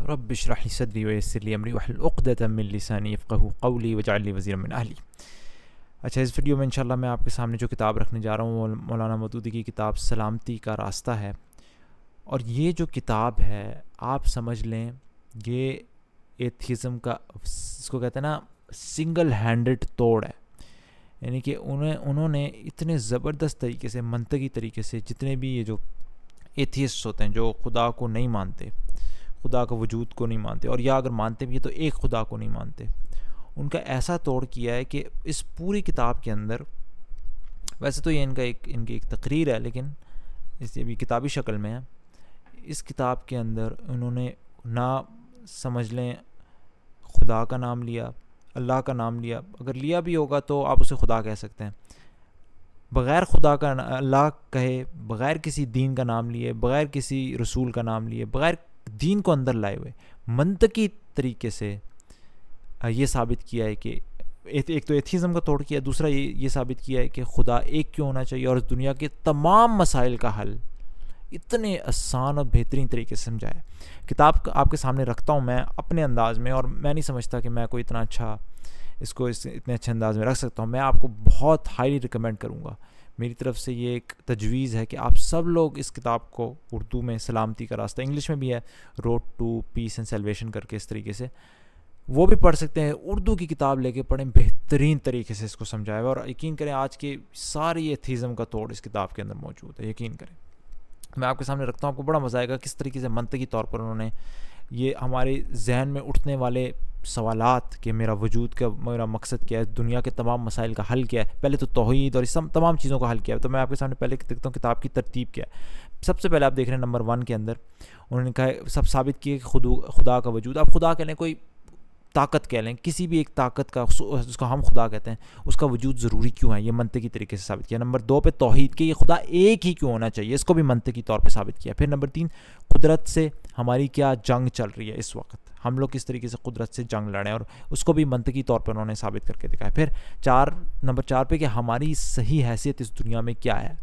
رب اشرح لي صدری ویسر لی امری واحلل عقدۃ من لسانی یفقہوا قولی واجعل لی وزیرا من اہلی۔ اچھا، اس ویڈیو میں انشاءاللہ میں آپ کے سامنے جو کتاب رکھنے جا رہا ہوں وہ مولانا مودودی کی کتاب سلامتی کا راستہ ہے۔ اور یہ جو کتاب ہے آپ سمجھ لیں یہ ایتھیزم کا، اس کو کہتے ہیں نا، سنگل ہینڈڈ توڑ ہے۔ یعنی کہ انہوں نے اتنے زبردست طریقے سے، منطقی طریقے سے، جتنے بھی یہ جو ایتھیسٹ ہوتے ہیں جو خدا کو نہیں مانتے، خدا کا وجود کو نہیں مانتے، اور یا اگر مانتے بھی ہیں تو ایک خدا کو نہیں مانتے، ان کا ایسا توڑ کیا ہے کہ اس پوری کتاب کے اندر، ویسے تو یہ ان کی ایک تقریر ہے لیکن اس یہ بھی کتابی شکل میں ہے، اس کتاب کے اندر انہوں نے نہ سمجھ لیں خدا کا نام لیا، اللہ کا نام لیا، اگر لیا بھی ہوگا تو آپ اسے خدا کہہ سکتے ہیں، بغیر خدا کا اللہ کہے، بغیر کسی دین کا نام لیے، بغیر کسی رسول کا نام لیے، بغیر دین کو اندر لائے ہوئے، منطقی طریقے سے یہ ثابت کیا ہے کہ ایک تو ایتھیزم کا توڑ کیا، دوسرا یہ ثابت کیا ہے کہ خدا ایک کیوں ہونا چاہیے، اور اس دنیا کے تمام مسائل کا حل اتنے آسان اور بہترین طریقے سے سمجھایا ہے۔ کتاب آپ کے سامنے رکھتا ہوں میں اپنے انداز میں، اور میں نہیں سمجھتا کہ میں کوئی اتنا اچھا اتنے اچھے انداز میں رکھ سکتا ہوں۔ میں آپ کو بہت ہائیلی ریکمینڈ کروں گا، میری طرف سے یہ ایک تجویز ہے کہ آپ سب لوگ اس کتاب کو اردو میں، سلامتی کا راستہ، انگلش میں بھی ہے، road to peace and salvation کر کے، اس طریقے سے وہ بھی پڑھ سکتے ہیں۔ اردو کی کتاب لے کے پڑھیں، بہترین طریقے سے اس کو سمجھایا ہوا، اور یقین کریں آج کے ساری ایتھیزم کا توڑ اس کتاب کے اندر موجود ہے، یقین کریں۔ میں آپ کے سامنے رکھتا ہوں، آپ کو بڑا مزہ آئے گا کس طریقے سے منطقی طور پر انہوں نے یہ ہمارے ذہن میں اٹھنے والے سوالات کہ میرا وجود کا، میرا مقصد کیا ہے، دنیا کے تمام مسائل کا حل کیا ہے، پہلے تو توحید اور اس تمام چیزوں کا حل کیا ہے۔ تو میں آپ کے سامنے پہلے دیکھتا ہوں کتاب کی ترتیب کیا ہے۔ سب سے پہلے آپ دیکھ رہے ہیں نمبر 1 کے اندر انہوں نے کہا، سب ثابت کیا کہ خدا کا وجود، آپ خدا کہہ لیں، کوئی طاقت کہہ لیں، کسی بھی ایک طاقت کا، جس کو ہم خدا کہتے ہیں، اس کا وجود ضروری کیوں ہے، یہ منطقی طریقے سے ثابت کیا۔ نمبر 2 پہ توحید کہ یہ خدا ایک ہی کیوں ہونا چاہیے، اس کو بھی منطقی طور پہ ثابت کیا۔ پھر نمبر 3 قدرت سے ہماری کیا جنگ چل رہی ہے اس وقت، ہم لوگ کس طریقے سے قدرت سے جنگ لڑیں، اور اس کو بھی منطقی طور پر انہوں نے ثابت کر کے دکھایا۔ پھر نمبر 4 پہ کہ ہماری صحیح حیثیت اس دنیا میں کیا ہے،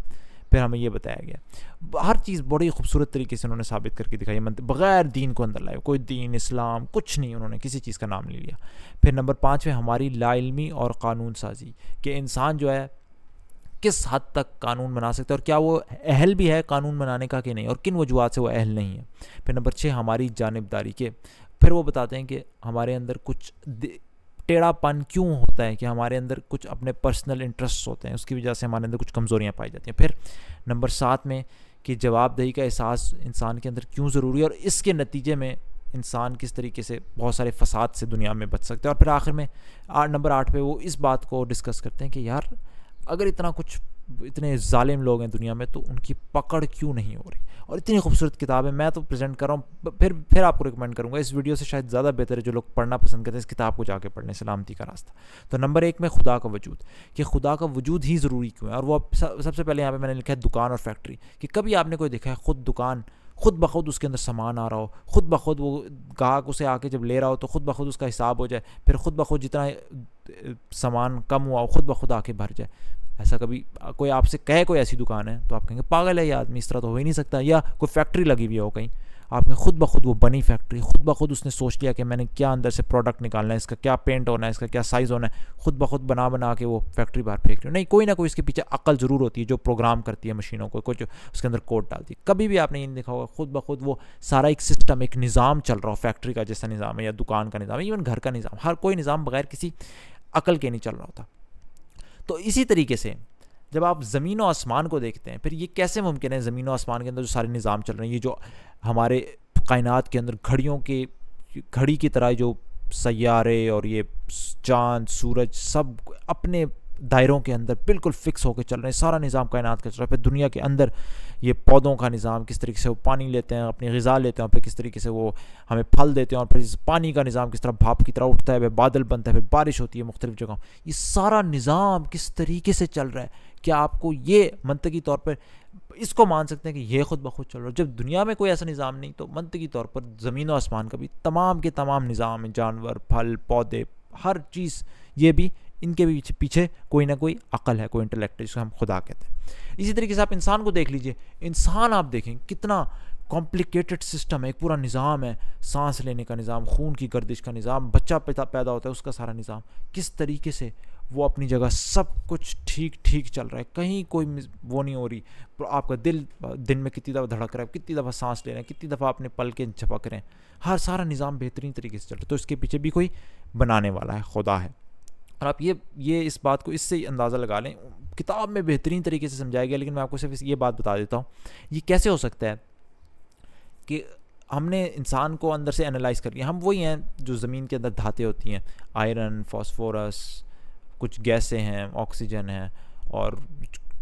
پھر ہمیں یہ بتایا گیا۔ ہر چیز بڑی خوبصورت طریقے سے انہوں نے ثابت کر کے دکھائی، بغیر دین کو اندر لائے، کوئی دین، اسلام، کچھ نہیں، انہوں نے کسی چیز کا نام نہیں لیا۔ پھر نمبر 5 پہ ہماری لا علمی اور قانون سازی کہ انسان جو ہے کس حد تک قانون بنا سکتا ہے، اور کیا وہ اہل بھی ہے قانون بنانے کا کہ نہیں، اور کن وجوہات سے وہ اہل نہیں ہے۔ پھر نمبر 6 ہماری جانبداری کے، پھر وہ بتاتے ہیں کہ ہمارے اندر کچھ ٹیڑھا پن کیوں ہوتا ہے، کہ ہمارے اندر کچھ اپنے پرسنل انٹرسٹ ہوتے ہیں، اس کی وجہ سے ہمارے اندر کچھ کمزوریاں پائی جاتی ہیں۔ پھر نمبر 7 میں کہ جواب دہی کا احساس انسان کے اندر کیوں ضروری ہے، اور اس کے نتیجے میں انسان کس طریقے سے بہت سارے فساد سے دنیا میں بچ سکتے ہیں۔ اور پھر آخر میں نمبر 8 پہ وہ اس بات کو ڈسکس کرتے ہیں کہ یار اگر اتنے ظالم لوگ ہیں دنیا میں تو ان کی پکڑ کیوں نہیں ہو رہی، اور اتنی خوبصورت کتاب ہے۔ میں تو پریزنٹ کر رہا ہوں، پھر آپ کو ریکمینڈ کروں گا، اس ویڈیو سے شاید زیادہ بہتر ہے جو لوگ پڑھنا پسند کرتے ہیں اس کتاب کو جا کے پڑھ لیں، سلامتی کا راستہ۔ تو نمبر 1 میں خدا کا وجود، کہ خدا کا وجود ہی ضروری کیوں ہے، اور وہ سب سے پہلے یہاں پہ میں نے لکھا ہے دکان اور فیکٹری، کہ کبھی آپ نے کوئی دیکھا ہے دکان خود بخود اس کے اندر سامان آ رہا ہو، خود بخود وہ گاہک اسے آ کے جب لے رہا ہو تو خود بخود اس کا حساب ہو جائے، پھر خود بخود جتنا سامان کم ہوا ہو خود بخود آ کے بھر جائے۔ ایسا کبھی کوئی آپ سے کہے کوئی ایسی دکان ہے تو آپ کہیں گے پاگل ہے یہ آدمی، اس طرح تو ہو ہی نہیں سکتا۔ یا کوئی فیکٹری لگی ہوئی ہو کہیں، آپ کہیں خود بخود وہ بنی فیکٹری، خود بخود اس نے سوچ لیا کہ میں نے کیا اندر سے پروڈکٹ نکالنا ہے، اس کا کیا پینٹ ہونا ہے، اس کا کیا سائز ہونا ہے، خود بخود بنا کے وہ فیکٹری باہر پھینک رہی ہے۔ نہیں، کوئی نہ کوئی اس کے پیچھے عقل ضرور ہوتی ہے جو پروگرام کرتی ہے مشینوں کو، کچھ اس کے اندر کوڈ ڈالتی ہے۔ کبھی بھی آپ نے یہ نہیں دیکھا ہوگا خود بخود وہ سارا ایک سسٹم، ایک نظام چل رہا ہو، فیکٹری کا جیسا نظام ہے یا دکان کا نظام ہے، ایون گھر کا نظام، ہر کوئی نظام بغیر کسی عقل کے نہیں چل رہا ہوتا۔ تو اسی طریقے سے جب آپ زمین و آسمان کو دیکھتے ہیں، پھر یہ کیسے ممکن ہے زمین و آسمان کے اندر جو سارے نظام چل رہے ہیں، یہ جو ہمارے کائنات کے اندر گھڑی کی طرح جو سیارے اور یہ چاند، سورج، سب اپنے دائروں کے اندر بالکل فکس ہو کے چل رہے ہیں، سارا نظام کائنات کا چل رہا ہے۔ پھر دنیا کے اندر یہ پودوں کا نظام، کس طریقے سے وہ پانی لیتے ہیں، اپنی غذا لیتے ہیں، پھر کس طریقے سے وہ ہمیں پھل دیتے ہیں، اور پھر پانی کا نظام کس طرح بھاپ کی طرح اٹھتا ہے، پھر بادل بنتا ہے، پھر بارش ہوتی ہے مختلف جگہوں، یہ سارا نظام کس طریقے سے چل رہا ہے۔ کیا آپ کو یہ منطقی طور پر اس کو مان سکتے ہیں کہ یہ خود بخود چل رہا ہے؟ جب دنیا میں کوئی ایسا نظام نہیں تو منطقی طور پر زمین و آسمان کا بھی تمام کے تمام نظام ہیں، جانور، پھل، پودے، ہر چیز، یہ بھی ان کے پیچھے کوئی نہ کوئی عقل ہے، کوئی انٹلیکٹ ہے، جس کو ہم خدا کہتے ہیں۔ اسی طریقے سے آپ انسان کو دیکھ لیجئے، انسان آپ دیکھیں کتنا کمپلیکیٹڈ سسٹم ہے, ایک پورا نظام ہے, سانس لینے کا نظام, خون کی گردش کا نظام, بچہ پیدا ہوتا ہے اس کا سارا نظام, کس طریقے سے وہ اپنی جگہ سب کچھ ٹھیک چل رہا ہے, کہیں کوئی وہ نہیں ہو رہی. آپ کا دل دن میں کتنی دفعہ دھڑک رہا ہے, کتنی دفعہ سانس لے رہے ہیں, کتنی دفعہ اپنے پل کے جھپک رہے ہیں, ہر سارا نظام بہترین طریقے سے چل رہا ہے. تو اس کے پیچھے بھی کوئی بنانے والا ہے, خدا ہے. اور آپ یہ اس بات کو اس سے اندازہ لگا لیں, کتاب میں بہترین طریقے سے سمجھایا گیا, لیکن میں آپ کو صرف یہ بات بتا دیتا ہوں. یہ کیسے ہو سکتا ہے کہ ہم نے انسان کو اندر سے انالائز کر لیا, ہم وہی ہیں جو زمین کے اندر دھاتیں ہوتی ہیں, آئرن, فاسفورس, کچھ گیسیں ہیں, آکسیجن ہے, اور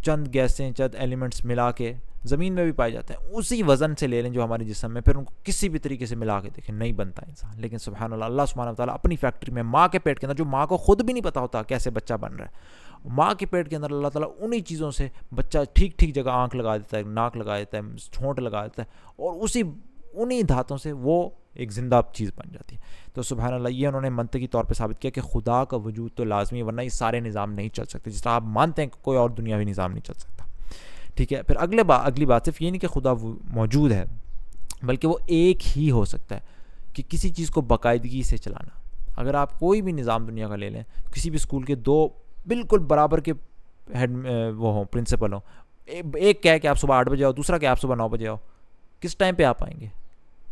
چند گیسیں, چند ایلیمنٹس ملا کے زمین میں بھی پائے جاتے ہیں. اسی وزن سے لے لیں جو ہمارے جسم میں, پھر ان کو کسی بھی طریقے سے ملا کے دیکھیں, نہیں بنتا انسان. لیکن سبحان اللہ, اللہ سبحانہ وتعالیٰ اپنی فیکٹری میں ماں کے پیٹ کے اندر, جو ماں کو خود بھی نہیں پتا ہوتا کیسے بچہ بن رہا ہے, ماں کے پیٹ کے اندر اللہ تعالیٰ انہی چیزوں سے بچہ ٹھیک جگہ آنکھ لگا دیتا ہے, ناک لگا دیتا ہے, چھونٹ لگا دیتا ہے, اور انہی دھاتوں سے وہ ایک زندہ چیز بن جاتی ہے. تو سبحان اللہ, یہ انہوں نے منطقی طور پہ ثابت کیا کہ خدا کا وجود تو لازمی ہے, ورنہ یہ سارے نظام نہیں چل سکتے. جس طرح آپ مانتے ہیں کہ کوئی اور دنیاوی نظام نہیں چل سکتا. ٹھیک ہے. پھر اگلی بات صرف یہ نہیں کہ خدا موجود ہے, بلکہ وہ ایک ہی ہو سکتا ہے کہ کسی چیز کو باقاعدگی سے چلانا. اگر آپ کوئی بھی نظام دنیا کا لے لیں, کسی بھی اسکول کے دو بالکل برابر کے ہیڈ وہ ہوں, پرنسپل ہوں, ایک کہے کہ آپ صبح 8 بجے آؤ, دوسرا کہ آپ صبح 9 بجے آؤ, کس ٹائم پہ آپ آئیں گے؟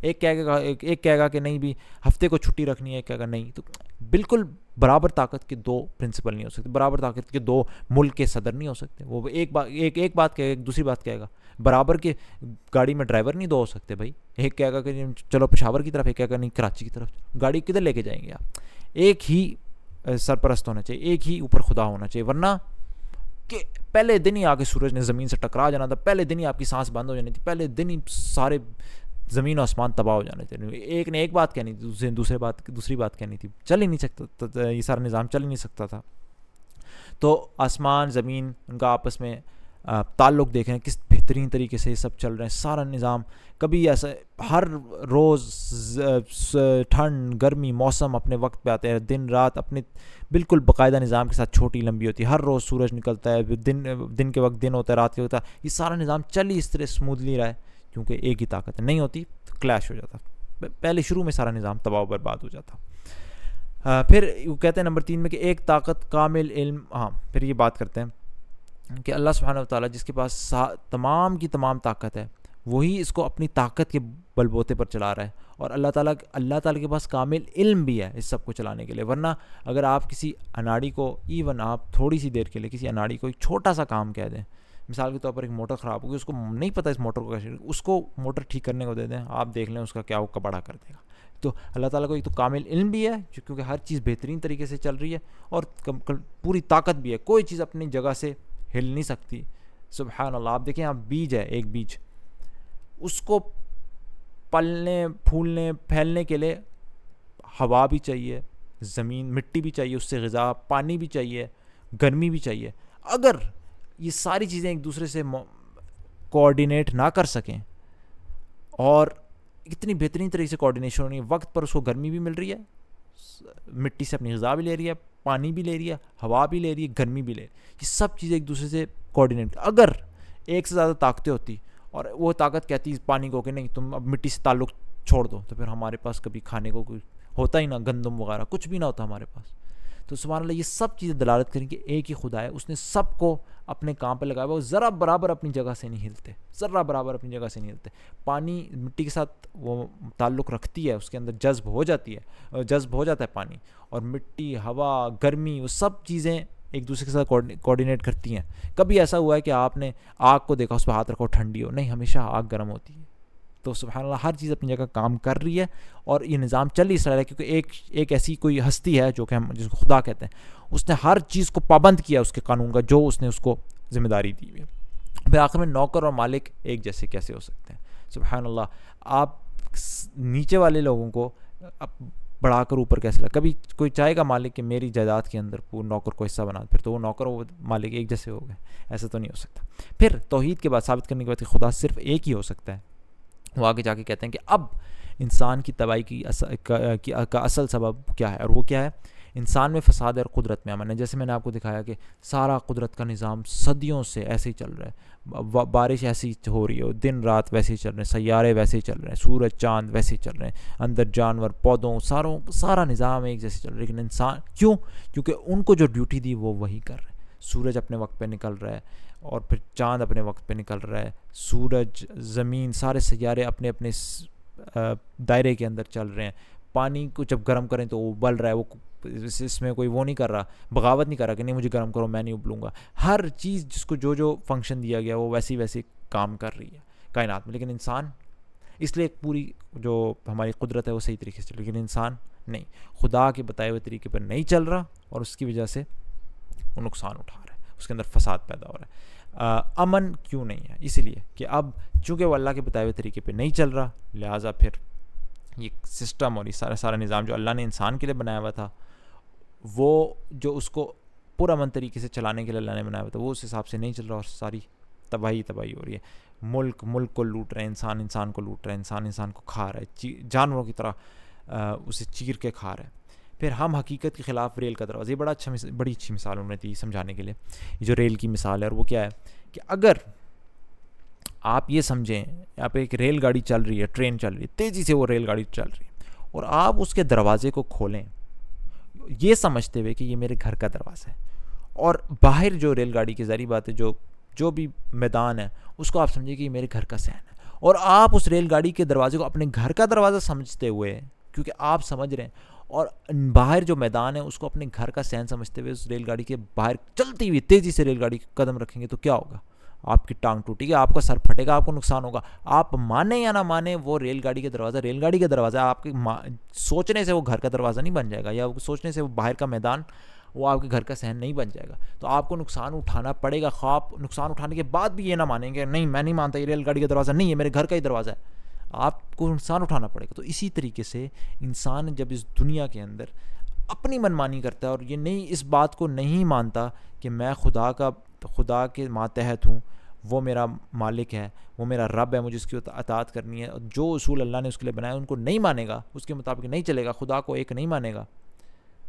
ایک کہے گا کہ نہیں بھی ہفتے کو چھٹی رکھنی ہے, ایک کہے گا نہیں. تو بالکل برابر طاقت کے دو پرنسپل نہیں ہو سکتے, برابر طاقت کے دو ملک کے صدر نہیں ہو سکتے. وہ ایک بات کہے گا, دوسری بات کہے گا. برابر کے گاڑی میں ڈرائیور نہیں دو ہو سکتے بھائی. ایک کہے گا کہ چلو پشاور کی طرف, ایک کہے گا نہیں کراچی کی طرف. گاڑی کدھر لے کے جائیں گے آپ؟ ایک ہی سرپرست ہونا چاہیے, ایک ہی اوپر خدا ہونا چاہیے, ورنہ کہ پہلے دن ہی آ کے سورج نے زمین سے ٹکرا جانا تھا, پہلے دن ہی آپ کی سانس بند ہو جانی تھی, پہلے دن ہی سارے زمین و آسمان تباہ ہو جانے تھے. ایک نے ایک بات کہنی تھی, دوسری بات کہنی تھی, چل ہی نہیں سکتا, یہ سارا نظام چل ہی نہیں سکتا تھا. تو آسمان زمین ان کا آپس میں تعلق دیکھیں کس بہترین طریقے سے یہ سب چل رہے ہیں, سارا نظام. کبھی ایسا ہر روز ٹھنڈ گرمی موسم اپنے وقت پہ آتے ہیں, دن رات اپنے بالکل باقاعدہ نظام کے ساتھ چھوٹی لمبی ہوتی ہے, ہر روز سورج نکلتا ہے, دن کے وقت دن ہوتا ہے, رات کے ہوتا ہے. یہ سارا نظام چل ہی اس طرح اسموتھلی رہا ہے کیونکہ ایک ہی طاقت ہے. نہیں ہوتی تو کلیش ہو جاتا, پہلے شروع میں سارا نظام تباہ و برباد ہو جاتا. پھر وہ کہتے ہیں نمبر 3 میں کہ ایک طاقت کامل علم. ہاں, پھر یہ بات کرتے ہیں کہ اللہ سبحانہ وتعالیٰ جس کے پاس تمام کی تمام طاقت ہے, وہی اس کو اپنی طاقت کے بلبوتے پر چلا رہا ہے, اور اللہ تعالیٰ کے پاس کامل علم بھی ہے اس سب کو چلانے کے لیے. ورنہ اگر آپ کسی اناڑی کو, ایون آپ تھوڑی سی دیر کے لیے کسی اناڑی کو ایک چھوٹا سا کام کہہ دیں, مثال کے طور پر ایک موٹر خراب ہوگی, اس کو نہیں پتہ اس موٹر کو کیسے, اس کو موٹر ٹھیک کرنے کو دے دیں, آپ دیکھ لیں اس کا کیا وہ کباڑا کر دے گا. تو اللہ تعالیٰ کو ایک تو کامل علم بھی ہے کیونکہ ہر چیز بہترین طریقے سے چل رہی ہے, اور پوری طاقت بھی ہے, کوئی چیز اپنی جگہ سے ہل نہیں سکتی. سبحان اللہ. آپ دیکھیں, آپ بیج ہے, ایک بیج, اس کو پلنے پھولنے پھیلنے کے لیے ہوا بھی چاہیے, زمین مٹی بھی چاہیے, اس سے غذا, پانی بھی چاہیے, گرمی بھی چاہیے. اگر یہ ساری چیزیں ایک دوسرے سے کوآرڈینیٹ نہ کر سکیں, اور اتنی بہترین طریقے سے کوآرڈینیشن ہونی ہے, وقت پر اس کو گرمی بھی مل رہی ہے, مٹی سے اپنی غذا بھی لے رہی ہے, پانی بھی لے رہی ہے, ہوا بھی لے رہی ہے, گرمی بھی لے رہی ہے, یہ سب چیزیں ایک دوسرے سے کوآرڈینیٹ. اگر ایک سے زیادہ طاقتیں ہوتی اور وہ طاقت کہتی پانی کو کہ نہیں تم اب مٹی سے تعلق چھوڑ دو, تو پھر ہمارے پاس کبھی کھانے کو کوئی ہوتا ہی نہ, گندم وغیرہ کچھ بھی نہ ہوتا ہمارے پاس. تو سبحان اللہ, یہ سب چیزیں دلالت کریں کہ ایک ہی خدا ہے, اس نے سب کو اپنے کام پہ لگایا ہوا, وہ ذرا برابر اپنی جگہ سے نہیں ہلتے, ذرا برابر اپنی جگہ سے نہیں ہلتے. پانی مٹی کے ساتھ وہ تعلق رکھتی ہے, اس کے اندر جذب ہو جاتا ہے پانی, اور مٹی, ہوا, گرمی, وہ سب چیزیں ایک دوسرے کے ساتھ کوآرڈینیٹ کرتی ہیں. کبھی ایسا ہوا ہے کہ آپ نے آگ کو دیکھا, اس پہ ہاتھ رکھو ٹھنڈی ہو؟ نہیں, ہمیشہ آگ گرم ہوتی ہے. تو سبحان اللہ, ہر چیز اپنی جگہ کام کر رہی ہے, اور یہ نظام چل ہی اس رہا ہے کیونکہ ایک ایسی کوئی ہستی ہے جو کہ ہم جس کو خدا کہتے ہیں, اس نے ہر چیز کو پابند کیا اس کے قانون کا, جو اس نے اس کو ذمہ داری دی ہے. پھر آخر میں نوکر اور مالک ایک جیسے کیسے ہو سکتے ہیں؟ سبحان اللہ. آپ نیچے والے لوگوں کو بڑھا کر اوپر کیسے لگا؟ کبھی کوئی چاہے گا مالک کہ میری جائیداد کے اندر پورے نوکر کو حصہ بنا, پھر تو وہ نوکر و مالک ایک جیسے ہو گئے. ایسا تو نہیں ہو سکتا. پھر توحید کے بعد ثابت کرنے کے بعد کہ خدا صرف ایک ہی ہو سکتا ہے, وہ آگے جا کے کہتے ہیں کہ اب انسان کی تباہی کا اصل سبب کیا ہے, اور وہ کیا ہے؟ انسان میں فساد ہے اور قدرت میں امن ہے. جیسے میں نے آپ کو دکھایا کہ سارا قدرت کا نظام صدیوں سے ایسے ہی چل رہا ہے, بارش ایسی ہو رہی ہے, دن رات ویسے ہی چل رہے ہیں, سیارے ویسے ہی چل رہے ہیں, سورج چاند ویسے ہی چل رہے ہیں, اندر جانور پودوں سارا نظام ایک جیسے چل رہا ہے. لیکن انسان کیونکہ ان کو جو ڈیوٹی دی وہ وہی کر رہے ہیں. سورج اپنے وقت پہ نکل رہا ہے اور پھر چاند اپنے وقت پہ نکل رہا ہے, سورج, زمین, سارے سیارے اپنے اپنے دائرے کے اندر چل رہے ہیں. پانی کو جب گرم کریں تو وہ ابل رہا ہے, وہ اس میں کوئی وہ نہیں کر رہا, بغاوت نہیں کر رہا کہ نہیں مجھے گرم کرو میں نہیں ابلوں گا. ہر چیز جس کو جو فنکشن دیا گیا وہ ویسی کام کر رہی ہے کائنات میں. لیکن انسان, اس لیے پوری جو ہماری قدرت ہے وہ صحیح طریقے سے چل, لیکن انسان نہیں, خدا کے بتائے ہوئے طریقے پر نہیں چل رہا اور اس کی وجہ سے وہ نقصان اٹھا رہا ہے, اس کے اندر فساد پیدا ہو رہا ہے. امن کیوں نہیں ہے؟ اس لیے کہ اب چونکہ وہ اللہ کے بتائے ہوئے طریقے پہ نہیں چل رہا, لہٰذا پھر یہ سسٹم اور یہ سارا نظام جو اللہ نے انسان کے لیے بنایا ہوا تھا, وہ جو اس کو پرامن طریقے سے چلانے کے لیے اللہ نے بنایا ہوا تھا, وہ اس حساب سے نہیں چل رہا اور ساری تباہی ہو رہی ہے. ملک کو لوٹ رہے ہیں, انسان کو لوٹ رہے ہیں, انسان کو کھا رہا ہے, جانوروں کی طرح اسے چیر کے کھا رہا ہے. پھر ہم حقیقت کے خلاف ریل کا دروازہ, یہ بڑی اچھی مثال انہوں نے دی سمجھانے کے لیے. یہ جو ریل کی مثال ہے, اور وہ کیا ہے کہ اگر آپ یہ سمجھیں, یہاں پہ ایک ریل گاڑی چل رہی ہے, ٹرین چل رہی ہے, تیزی سے وہ ریل گاڑی چل رہی ہے, اور آپ اس کے دروازے کو کھولیں یہ سمجھتے ہوئے کہ یہ میرے گھر کا دروازہ ہے, اور باہر جو ریل گاڑی کی ظاہری بات ہے جو بھی میدان ہے اس کو آپ سمجھیں کہ یہ میرے گھر کا صحن ہے, اور آپ اس ریل گاڑی کے دروازے کو اپنے گھر کا دروازہ سمجھتے ہوئے, کیونکہ آپ سمجھ رہے ہیں, اور باہر جو میدان ہے اس کو اپنے گھر کا صحن سمجھتے ہوئے اس ریل گاڑی کے باہر چلتی ہوئی تیزی سے ریل گاڑی قدم رکھیں گے, تو کیا ہوگا؟ آپ کی ٹانگ ٹوٹے گی, آپ کا سر پھٹے گا, آپ کو نقصان ہوگا. آپ مانیں یا نہ مانیں, وہ ریل گاڑی کا دروازہ آپ کے سوچنے سے وہ گھر کا دروازہ نہیں بن جائے گا, یا سوچنے سے وہ باہر کا میدان وہ آپ کے گھر کا صحن نہیں بن جائے گا. تو آپ کو نقصان اٹھانا پڑے گا. خواب نقصان اٹھانے کے بعد بھی یہ نہ مانیں گے نہیں میں نہیں مانتا یہ ریل گاڑی کا دروازہ نہیں ہے, میرے گھر کا ہی دروازہ ہے, آپ کو نقصان اٹھانا پڑے گا. تو اسی طریقے سے انسان جب اس دنیا کے اندر اپنی منمانی کرتا ہے اور یہ اس بات کو نہیں مانتا کہ میں خدا کے ماتحت ہوں, وہ میرا مالک ہے, وہ میرا رب ہے, مجھے اس کی اطاعت کرنی ہے, اور جو اصول اللہ نے اس کے لیے بنائے ان کو نہیں مانے گا, اس کے مطابق نہیں چلے گا, خدا کو ایک نہیں مانے گا,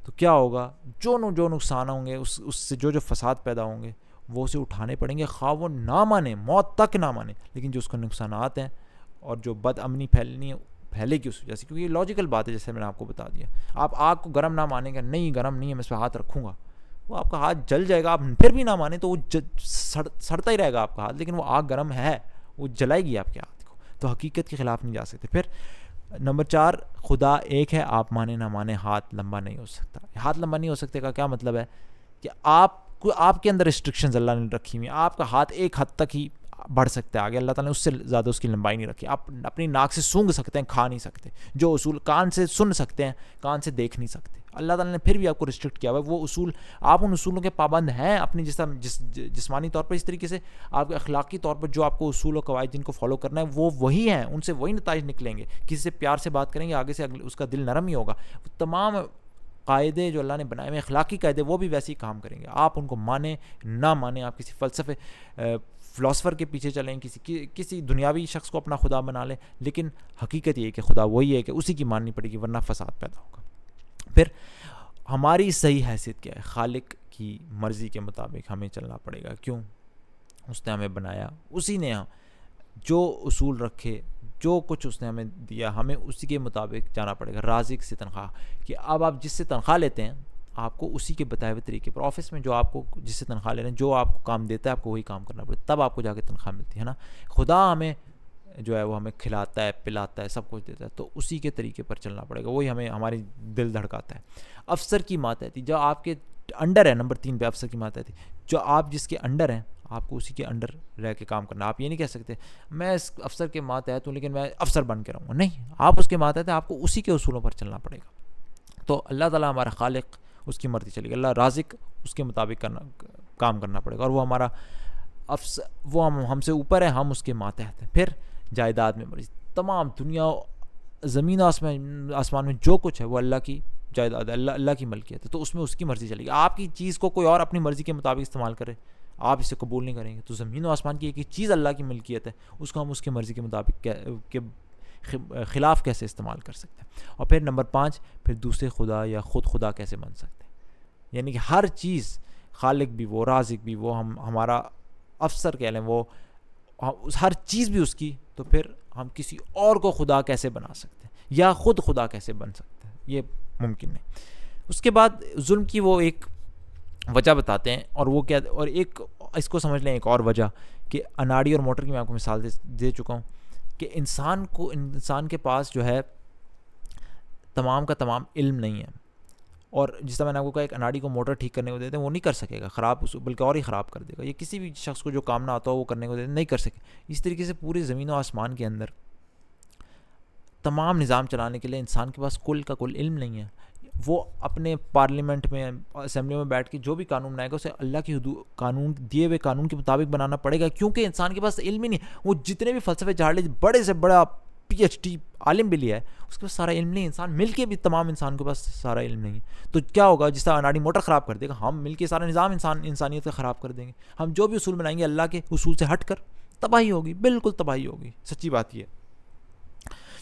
تو کیا ہوگا؟ جو نقصان ہوں گے, اس سے جو فساد پیدا ہوں گے وہ اسے اٹھانے پڑیں گے, خواہ وہ نہ مانے, موت تک نہ مانے. لیکن جو اس کے نقصانات ہیں اور جو بد امنی پھیلے گی اس وجہ سے, کیونکہ یہ لاجیکل بات ہے, جیسے میں نے آپ کو بتا دیا. آپ آگ کو گرم نہ مانیں گے, نہیں گرم نہیں ہے میں اس پہ ہاتھ رکھوں گا, وہ آپ کا ہاتھ جل جائے گا. آپ پھر بھی نہ مانیں تو وہ سڑتا ہی رہے گا آپ کا ہاتھ, لیکن وہ آگ گرم ہے, وہ جلائے گی آپ کے ہاتھ کو. تو حقیقت کے خلاف نہیں جا سکتے. پھر نمبر 4, خدا ایک ہے, آپ مانے نہ مانے ہاتھ لمبا نہیں ہو سکتا. ہاتھ لمبا نہیں ہو سکتے کا کیا مطلب ہے؟ کہ آپ کے اندر ریسٹرکشنز اللہ نے رکھی ہوئی ہیں, آپ کا ہاتھ ایک حد تک ہی بڑھ سکتا ہے آگے, اللہ تعالیٰ نے اس سے زیادہ اس کی لمبائی نہیں رکھی. آپ اپنی ناک سے سونگھ سکتے ہیں, کھا نہیں سکتے. جو اصول کان سے سن سکتے ہیں, کان سے دیکھ نہیں سکتے. اللہ تعالیٰ نے پھر بھی آپ کو ریسٹرکٹ کیا ہوا ہے. وہ اصول, آپ ان اصولوں کے پابند ہیں اپنی جسمانی طور پر, اس طریقے سے آپ کے اخلاقی طور پر جو آپ کو اصول و قواعد جن کو فالو کرنا ہے وہ وہی ہیں, ان سے وہی نتائج نکلیں گے. کسی سے پیار سے بات کریں گے, آگے سے اس کا دل نرم ہی ہوگا. تمام قاعدے جو اللہ نے بنائے ہوئے اخلاقی قاعدے وہ بھی ویسے ہی کام کریں گے. آپ ان کو مانیں نہ مانیں, آپ کسی فلاسفر کے پیچھے چلیں, کسی دنیاوی شخص کو اپنا خدا بنا لیں, لیکن حقیقت یہ ہے کہ خدا وہی ہے کہ اسی کی ماننی پڑے گی, ورنہ فساد پیدا ہوگا. پھر ہماری صحیح حیثیت کیا ہے؟ خالق کی مرضی کے مطابق ہمیں چلنا پڑے گا. کیوں؟ اس نے ہمیں بنایا, اسی نے جو اصول رکھے, جو کچھ اس نے ہمیں دیا, ہمیں اسی کے مطابق جانا پڑے گا. رازق سے تنخواہ, کہ اب آپ جس سے تنخواہ لیتے ہیں آپ کو اسی کے بتائے ہوئے طریقے پر, آفس میں جو آپ کو جس سے تنخواہ لے رہے ہیں, جو آپ کو کام دیتا ہے آپ کو وہی کام کرنا پڑے, تب آپ کو جا کے تنخواہ ملتی ہے نا. خدا ہمیں جو ہے وہ ہمیں کھلاتا ہے, پلاتا ہے, سب کچھ دیتا ہے, تو اسی کے طریقے پر چلنا پڑے گا. وہی ہمیں ہماری دل دھڑکاتا ہے. افسر کی ماتحتی, جو آپ کے انڈر ہے, نمبر 3 پہ افسر کی ماتحتی, جو آپ جس کے انڈر ہیں آپ کو اسی کے انڈر رہ کے کام کرنا. آپ یہ نہیں کہہ سکتے میں اس افسر کے ماتحت ہوں لیکن میں افسر بن کے رہوں گا, نہیں, آپ اس کے ماتحت ہیں, آپ کو اسی کے اصولوں پر چلنا پڑے گا. تو اللہ تعالیٰ ہمارا خالق, اس کی مرضی چلے گی. اللہ رازق, اس کے مطابق کام کرنا پڑے گا, اور وہ ہمارا وہ ہم سے اوپر ہے, ہم اس کے ماتحت ہیں. پھر جائیداد میں مرضی, تمام دنیا زمین آسمان میں جو کچھ ہے وہ اللہ کی جائیداد ہے, اللہ کی ملکیت ہے, تو اس میں اس کی مرضی چلے گی. آپ کی چیز کو کوئی اور اپنی مرضی کے مطابق استعمال کرے, آپ اسے قبول نہیں کریں گے. تو زمین و آسمان کی ایک چیز اللہ کی ملکیت ہے, اس کو ہم اس کی مرضی کے مطابق کے خلاف کیسے استعمال کر سکتے ہیں. اور پھر نمبر 5, پھر دوسرے خدا یا خود خدا کیسے بن سکتے ہیں. یعنی کہ ہر چیز خالق بھی وہ, رازق بھی وہ, ہمارا افسر کہہ لیں وہ, ہر چیز بھی اس کی, تو پھر ہم کسی اور کو خدا کیسے بنا سکتے ہیں یا خود خدا کیسے بن سکتے ہیں, یہ ممکن نہیں. اس کے بعد ظلم کی وہ ایک وجہ بتاتے ہیں, اور وہ کیا, اور ایک اس کو سمجھ لیں ایک اور وجہ کہ اناڑی اور موٹر کی میں آپ کو مثال دے چکا ہوں کہ انسان کے پاس جو ہے تمام کا تمام علم نہیں ہے, اور جس طرح میں نے آپ کو کہا ایک اناڑی کو موٹر ٹھیک کرنے کو دیتے ہیں وہ نہیں کر سکے گا, خراب بلکہ اور ہی خراب کر دے گا. یہ کسی بھی شخص کو جو کام نہ آتا ہو وہ کرنے کو دیتے نہیں کر سکے. اس طریقے سے پوری زمین و آسمان کے اندر تمام نظام چلانے کے لیے انسان کے پاس کل کا کل علم نہیں ہے. وہ اپنے پارلیمنٹ میں, اسمبلیوں میں بیٹھ کے جو بھی قانون بنائے گا اسے اللہ کی قانون دیے ہوئے قانون کے مطابق بنانا پڑے گا, کیونکہ انسان کے پاس علم ہی نہیں. وہ جتنے بھی فلسفے جھاڑ لے, بڑے سے بڑا PhD عالم بھی لیا ہے, اس کے پاس سارا علم نہیں. انسان مل کے بھی تمام انسان کے پاس سارا علم نہیں. تو کیا ہوگا, جس طرح اناڑی موٹر خراب کر دے گا, ہم مل کے سارا نظام انسانیت کا خراب کر دیں گے. ہم جو بھی اصول بنائیں گے اللہ کے اصول سے ہٹ کر, تباہی ہوگی, بالکل تباہی ہوگی. سچی بات یہ ہے,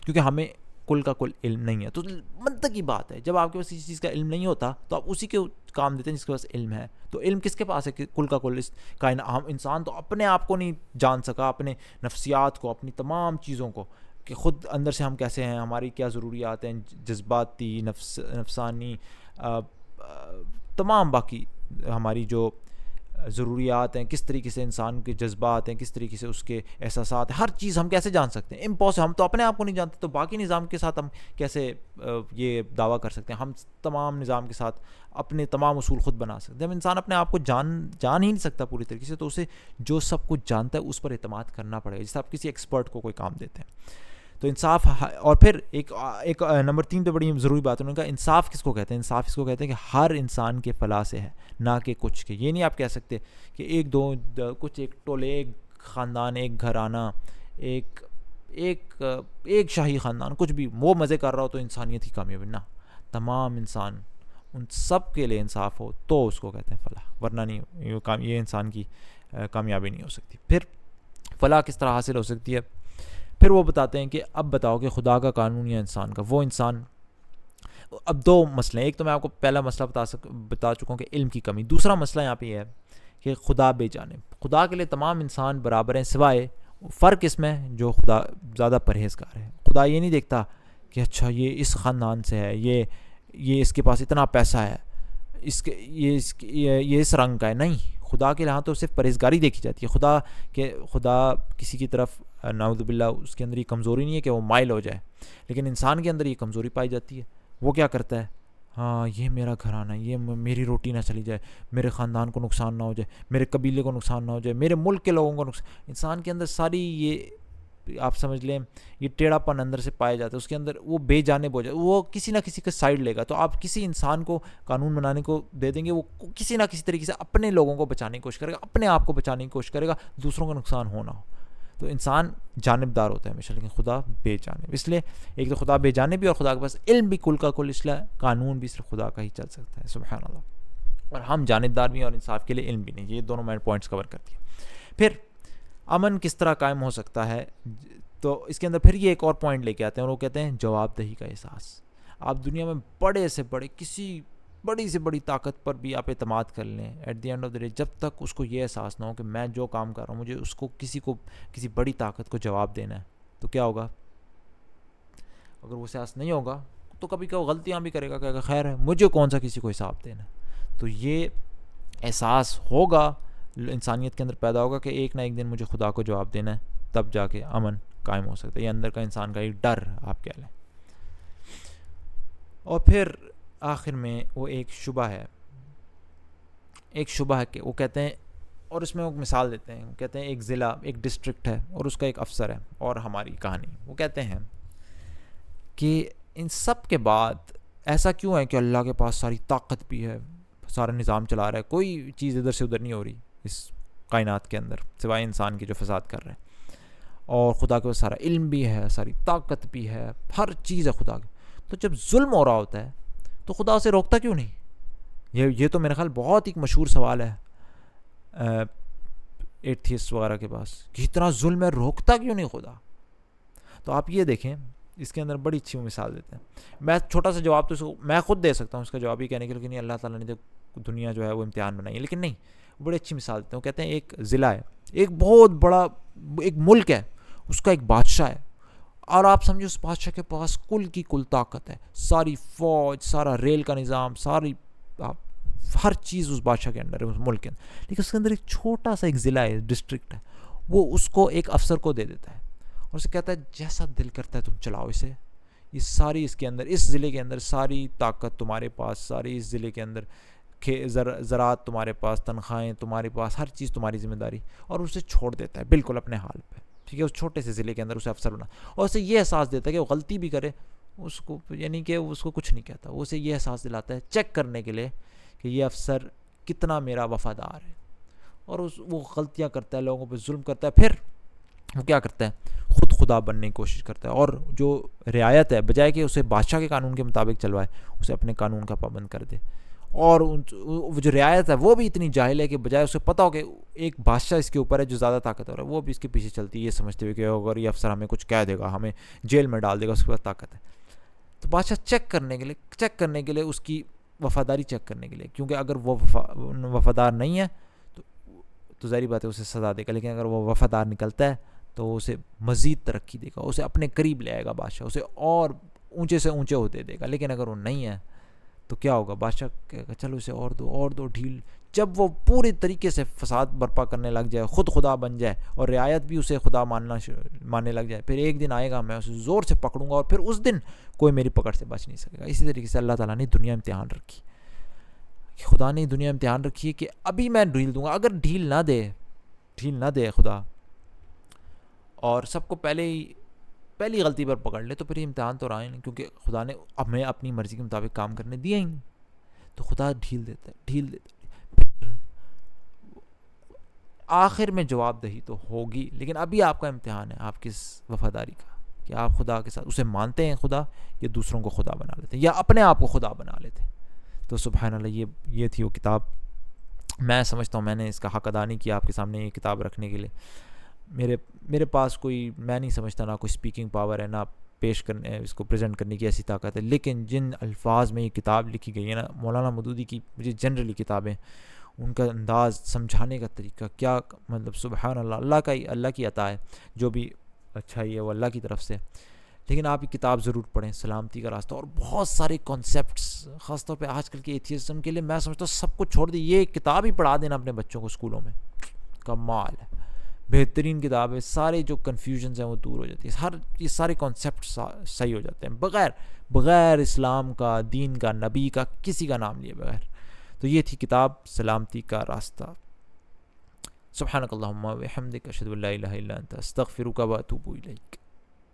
کیونکہ ہمیں کل کا کل علم نہیں ہے. تو منطقی بات ہے, جب آپ کے پاس کسی چیز کا علم نہیں ہوتا تو آپ اسی کے کام دیتے ہیں جس کے پاس علم ہے. تو علم کس کے پاس ہے کہ کل کا کل اس کائنات. ہم انسان تو اپنے آپ کو نہیں جان سکا, اپنے نفسیات کو, اپنی تمام چیزوں کو, کہ خود اندر سے ہم کیسے ہیں, ہماری کیا ضروریات ہیں, جذباتی, نفسانی, تمام باقی ہماری جو ضروریات ہیں, کس طریقے سے انسان کے جذبات ہیں, کس طریقے سے اس کے احساسات ہیں, ہر چیز ہم کیسے جان سکتے ہیں؟ امپاسبل. ہم تو اپنے آپ کو نہیں جانتے, تو باقی نظام کے ساتھ ہم کیسے یہ دعویٰ کر سکتے ہیں؟ ہم تمام نظام کے ساتھ اپنے تمام اصول خود بنا سکتے ہیں. ہم انسان اپنے آپ کو جان ہی نہیں سکتا پوری طریقے سے, تو اسے جو سب کچھ جانتا ہے اس پر اعتماد کرنا پڑے گا, جیسے آپ کسی ایکسپرٹ کو کوئی کام دیتے ہیں. تو انصاف. اور پھر ایک نمبر 3 پہ بڑی ضروری بات ہے, انہوں نے کہا انصاف کس کو کہتے ہیں؟ انصاف اس کو کہتے ہیں کہ ہر انسان کے فلاح سے ہے, نہ کہ کچھ کے. یہ نہیں آپ کہہ سکتے کہ ایک ٹولے, ایک خاندان, ایک گھرانہ, ایک شاہی خاندان, کچھ بھی وہ مزے کر رہا ہو تو انسانیت کی کامیابی. نہ, تمام انسان, ان سب کے لیے انصاف ہو تو اس کو کہتے ہیں فلاح, ورنہ نہیں, یہ انسان کی کامیابی نہیں ہو سکتی. پھر فلاح کس طرح حاصل ہو سکتی ہے؟ پھر وہ بتاتے ہیں کہ اب بتاؤ کہ خدا کا قانون یا انسان کا. وہ انسان, اب 2 مسئلے ہیں. ایک تو میں آپ کو پہلا مسئلہ بتا چکا ہوں کہ علم کی کمی. دوسرا مسئلہ یہاں پہ یہ ہے کہ خدا بے جانب. خدا کے لیے تمام انسان برابر ہیں, سوائے فرق اس میں جو خدا زیادہ پرہیزگار ہے. خدا یہ نہیں دیکھتا کہ اچھا یہ اس خاندان سے ہے, یہ اس کے پاس اتنا پیسہ ہے, یہ اس رنگ کا ہے. نہیں, خدا کے یہاں تو صرف پرہیزگاری دیکھی جاتی ہے. خدا کسی کی طرف نعوذ باللہ اس کے اندر یہ کمزوری نہیں ہے کہ وہ مائل ہو جائے, لیکن انسان کے اندر یہ کمزوری پائی جاتی ہے. وہ کیا کرتا ہے, ہاں یہ میرا گھرانہ, یہ میری روٹی نہ چلی جائے, میرے خاندان کو نقصان نہ ہو جائے, میرے قبیلے کو نقصان نہ ہو جائے, میرے ملک کے لوگوں کو نقصان. انسان کے اندر ساری یہ آپ سمجھ لیں یہ ٹیڑھا پن اندر سے پایا جاتا ہے. اس کے اندر وہ بے جانب ہو جائے, وہ کسی نہ کسی کا سائڈ لے گا. تو آپ کسی انسان کو قانون بنانے کو دے دیں گے, وہ کسی نہ کسی طریقے سے اپنے لوگوں کو بچانے کی کوشش کرے گا, اپنے آپ کو بچانے کی کوشش کرے گا, دوسروں کا نقصان ہونا ہو. تو انسان جانبدار ہوتا ہے ہمیشہ, لیکن خدا بے جانب. اس لیے ایک تو خدا بے جانب بھی, اور خدا کے پاس علم بھی کل کا کل, اس لیے قانون بھی صرف خدا کا ہی چل سکتا ہے. سبحان اللہ. اور ہم جانبدار بھی ہیں, اور انصاف کے لیے علم بھی نہیں. یہ دونوں میں پوائنٹس کور کرتی ہیں. پھر امن کس طرح قائم ہو سکتا ہے؟ تو اس کے اندر پھر یہ ایک اور پوائنٹ لے کے آتے ہیں, اور وہ کہتے ہیں جواب دہی کا احساس. آپ دنیا میں بڑے سے بڑے, کسی بڑی سے بڑی طاقت پر بھی آپ اعتماد کر لیں, at the end of the day جب تک اس کو یہ احساس نہ ہو کہ میں جو کام کر رہا ہوں مجھے اس کو کسی بڑی طاقت کو جواب دینا ہے, تو کیا ہوگا؟ اگر وہ احساس نہیں ہوگا تو کبھی کبھی غلطیاں بھی کرے گا, کہے گا خیر ہے, مجھے کون سا کسی کو حساب دینا ہے. تو یہ احساس ہوگا انسانیت کے اندر پیدا ہوگا کہ ایک نہ ایک دن مجھے خدا کو جواب دینا ہے, تب جا کے امن قائم ہو سکتا ہے. یہ اندر کا انسان کا ایک ڈر آپ کہہ لیں. اور پھر آخر میں وہ ایک شبہ ہے کہ وہ کہتے ہیں, اور اس میں وہ مثال دیتے ہیں, وہ کہتے ہیں ایک ضلع, ایک ڈسٹرکٹ ہے, اور اس کا ایک افسر ہے, اور ہماری کہانی. وہ کہتے ہیں کہ ان سب کے بعد ایسا کیوں ہے کہ اللہ کے پاس ساری طاقت بھی ہے, سارا نظام چلا رہا ہے, کوئی چیز ادھر سے ادھر نہیں ہو رہی اس کائنات کے اندر سوائے انسان کے جو فساد کر رہے ہیں, اور خدا کے پاس سارا علم بھی ہے, ساری طاقت بھی ہے, ہر چیز ہے خدا کی. تو جب ظلم ہو رہا ہوتا ہے تو خدا اسے روکتا کیوں نہیں؟ یہ تو میرے خیال بہت ایک مشہور سوال ہے ایتھیسٹ وغیرہ کے پاس, کہ اتنا ظلم ہے روکتا کیوں نہیں خدا؟ تو آپ یہ دیکھیں اس کے اندر بڑی اچھی مثال دیتے ہیں. میں چھوٹا سا جواب تو اس کو میں خود دے سکتا ہوں اس کا جواب ہی کہنے کے لیے کہ نہیں اللہ تعالیٰ نے جو دنیا جو ہے وہ امتحان بنائی ہے, لیکن نہیں, بڑی اچھی مثال دیتے ہیں. وہ کہتے ہیں ایک ضلع ہے, ایک بہت بڑا ایک ملک ہے, اس کا ایک بادشاہ ہے, اور آپ سمجھو اس بادشاہ کے پاس کل کی کل طاقت ہے, ساری فوج, سارا ریل کا نظام, ساری ہر چیز اس بادشاہ کے اندر ہے, اس ملک کے اندر. لیکن اس کے اندر ایک چھوٹا سا ایک ضلع ہے, ڈسٹرکٹ ہے, وہ اس کو ایک افسر کو دے دیتا ہے اور اسے کہتا ہے جیسا دل کرتا ہے تم چلاؤ اسے, یہ ساری اس کے اندر, اس ضلع کے اندر ساری طاقت تمہارے پاس, ساری اس ضلع کے اندر زراعت تمہارے پاس, تنخواہیں تمہارے پاس, ہر چیز تمہاری ذمہ داری, اور اسے چھوڑ دیتا ہے بالکل اپنے حال پہ. ٹھیک ہے, اس چھوٹے سے ضلع کے اندر اسے افسر بنا, اور اسے یہ احساس دیتا ہے کہ وہ غلطی بھی کرے اس کو, یعنی کہ اس کو کچھ نہیں کہتا, وہ اسے یہ احساس دلاتا ہے چیک کرنے کے لیے کہ یہ افسر کتنا میرا وفادار ہے. اور وہ غلطیاں کرتا ہے, لوگوں پہ ظلم کرتا ہے, پھر وہ کیا کرتا ہے, خود خدا بننے کی کوشش کرتا ہے, اور جو رعایت ہے بجائے کہ اسے بادشاہ کے قانون کے مطابق چلوائے, اسے اپنے قانون کا پابند کر دے. اور جو رعایت ہے وہ بھی اتنی جاہل ہے کہ بجائے اسے پتہ ہو کہ ایک بادشاہ اس کے اوپر ہے جو زیادہ طاقتور ہے, وہ بھی اس کے پیچھے چلتی ہے یہ سمجھتے ہوئے کہ اگر یہ افسر ہمیں کچھ کہہ دے گا, ہمیں جیل میں ڈال دے گا, اس کے پاس طاقت ہے. تو بادشاہ چیک کرنے کے لیے اس کی وفاداری چیک کرنے کے لیے, کیونکہ اگر وہ وفادار نہیں ہے تو ظاہری بات ہے اسے سزا دے گا, لیکن اگر وہ وفادار نکلتا ہے تو اسے مزید ترقی دے گا, اسے اپنے قریب لے آئے گا بادشاہ, اسے اور اونچے سے اونچے ہوتے دے گا. لیکن اگر وہ نہیں ہے تو کیا ہوگا, بادشاہ کہے گا چلو اسے اور دو ڈھیل. جب وہ پوری طریقے سے فساد برپا کرنے لگ جائے, خود خدا بن جائے, اور رعایت بھی اسے خدا ماننے لگ جائے, پھر ایک دن آئے گا میں اسے زور سے پکڑوں گا, اور پھر اس دن کوئی میری پکڑ سے بچ نہیں سکے گا. اسی طریقے سے اللہ تعالیٰ نے دنیا امتحان رکھی, خدا نے دنیا امتحان رکھی ہے کہ ابھی میں ڈھیل دوں گا, اگر ڈھیل نہ دے خدا, اور سب کو پہلی غلطی پر پکڑ لے, تو پھر یہ امتحان تو رہا ہی نہیں, کیونکہ خدا نے ہمیں اپنی مرضی کے مطابق کام کرنے دیا ہی نہیں. تو خدا ڈھیل دیتا ہے, آخر میں جواب دہی تو ہوگی, لیکن ابھی آپ کا امتحان ہے آپ کی وفاداری کا, کہ آپ خدا کے ساتھ اسے مانتے ہیں خدا, یا دوسروں کو خدا بنا لیتے ہیں, یا اپنے آپ کو خدا بنا لیتے ہیں. تو سبحان اللہ, یہ تھی وہ کتاب. میں سمجھتا ہوں میں نے اس کا حق ادا نہیں کیا آپ کے سامنے یہ کتاب رکھنے کے لیے. میرے پاس میں نہیں سمجھتا نہ کوئی اسپیکنگ پاور ہے, نہ پیش کرنے, اس کو پریزنٹ کرنے کی ایسی طاقت ہے. لیکن جن الفاظ میں یہ کتاب لکھی گئی ہے نا, مولانا مودودی کی مجھے جنرلی کتابیں, ان کا انداز, سمجھانے کا طریقہ, کیا مطلب سبحان اللہ, اللہ کی عطا ہے, جو بھی اچھائی ہے وہ اللہ کی طرف سے. لیکن آپ یہ کتاب ضرور پڑھیں, سلامتی کا راستہ. اور بہت سارے کانسیپٹس, خاص طور پہ آج کل کے ایتھیزم کے لیے میں سمجھتا ہوں سب کچھ چھوڑ دی, یہ کتاب ہی پڑھا دینا اپنے بچوں کو اسکولوں میں, کمال ہے, بہترین کتاب ہے. سارے جو کنفیوژنز ہیں وہ دور ہو جاتی ہے, یہ سارے کانسیپٹ صحیح ہو جاتے ہیں بغیر اسلام کا, دین کا, نبی کا, کسی کا نام لیے بغیر. تو یہ تھی کتاب سلامتی کا راستہ. سبحانک اللہم و بحمدک, اشہد ان لا الہ الا انت, استغفرک و اتوب الیک.